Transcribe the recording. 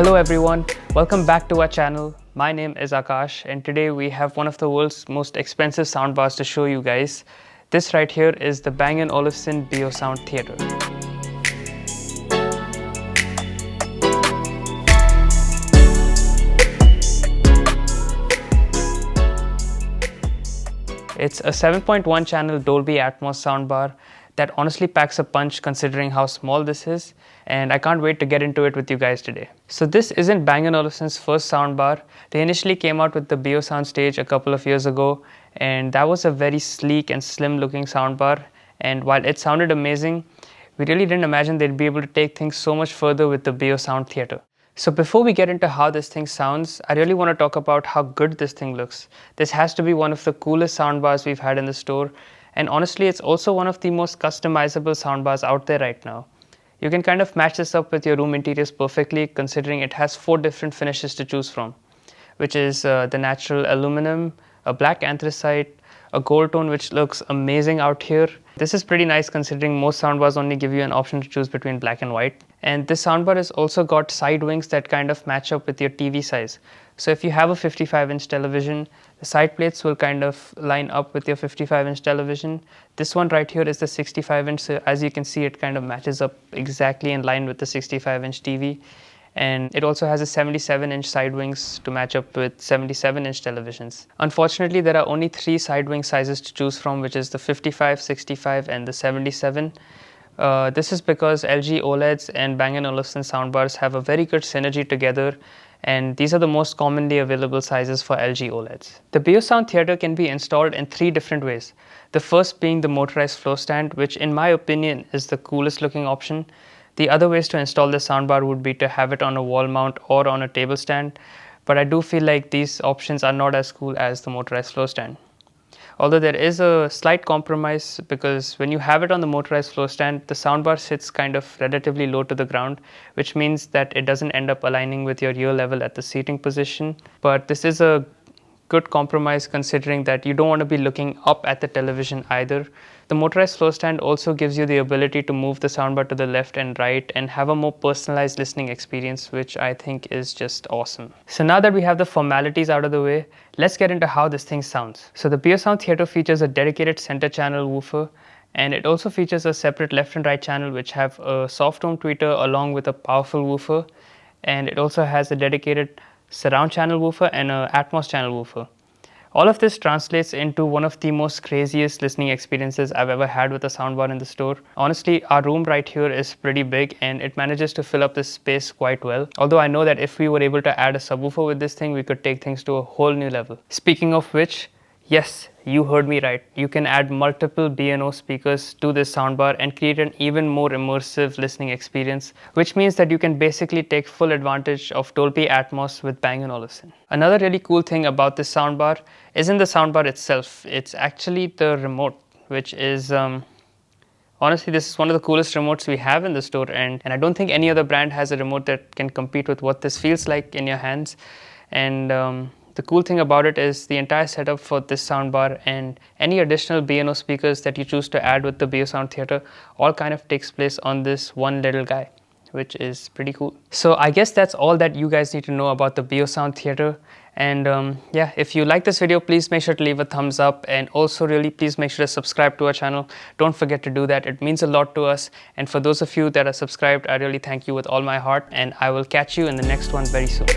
Hello everyone, welcome back to our channel. My name is Akash and today we have one of the world's most expensive soundbars to show you guys. This right here is the Bang & Olufsen Beosound Theatre. It's a 7.1 channel Dolby Atmos soundbar that honestly packs a punch considering how small this is, and I can't wait to get into it with you guys today. So this isn't Bang & Olufsen's first soundbar. They initially came out with the Beosound Stage a couple of years ago, and that was a very sleek and slim looking soundbar, and while it sounded amazing, we really didn't imagine they'd be able to take things so much further with the Beosound Theatre. So before we get into how this thing sounds, I really want to talk about how good this thing looks. This has to be one of the coolest soundbars we've had in the store, and honestly it's also one of the most customizable soundbars out there right now. You can kind of match this up with your room interiors perfectly, considering it has 4 different finishes to choose from, which is the natural aluminum, a black anthracite, a gold tone which looks amazing out here. This is pretty nice considering most soundbars only give you an option to choose between black and white. And this soundbar has also got side wings that kind of match up with your TV size. So if you have a 55-inch television, the side plates will kind of line up with your 55-inch television. This one right here is the 65-inch, so as you can see it kind of matches up exactly in line with the 65-inch TV. And it also has a 77-inch side wings to match up with 77-inch televisions. Unfortunately, there are only 3 side wing sizes to choose from, which is the 55, 65 and the 77. This is because LG OLEDs and Bang & Olufsen soundbars have a very good synergy together, and these are the most commonly available sizes for LG OLEDs. The Beosound Theatre can be installed in 3 different ways. The first being the motorized floor stand, which in my opinion is the coolest looking option. The other ways to install the soundbar would be to have it on a wall mount or on a table stand, but I do feel like these options are not as cool as the motorized floor stand. Although there is a slight compromise, because when you have it on the motorized floor stand, the soundbar sits kind of relatively low to the ground, which means that it doesn't end up aligning with your ear level at the seating position. But this is a good compromise considering that you don't want to be looking up at the television either. The motorized floor stand also gives you the ability to move the soundbar to the left and right and have a more personalized listening experience, which I think is just awesome. So now that we have the formalities out of the way, let's get into how this thing sounds. So the Beosound Theatre features a dedicated center channel woofer, and it also features a separate left and right channel which have a soft tone tweeter along with a powerful woofer, and it also has a dedicated surround channel woofer and a Atmos channel woofer. All of this translates into one of the most craziest listening experiences I've ever had with a soundbar in the store. Honestly, our room right here is pretty big and it manages to fill up this space quite well. Although I know that if we were able to add a subwoofer with this thing, we could take things to a whole new level. Speaking of which, yes, you heard me right. You can add multiple B&O speakers to this soundbar and create an even more immersive listening experience, which means that you can basically take full advantage of Dolby Atmos with Bang & Olufsen. Another really cool thing about this soundbar isn't the soundbar itself. It's actually the remote, which is honestly, this is one of the coolest remotes we have in the store, and I don't think any other brand has a remote that can compete with what this feels like in your hands. And the cool thing about it is the entire setup for this soundbar and any additional B&O speakers that you choose to add with the Beosound Theatre all kind of takes place on this one little guy, which is pretty cool. So I guess that's all that you guys need to know about the Beosound Theatre. And yeah, if you like this video, please make sure to leave a thumbs up, and also really please make sure to subscribe to our channel. Don't forget to do that. It means a lot to us, and for those of you that are subscribed, I really thank you with all my heart, and I will catch you in the next one very soon.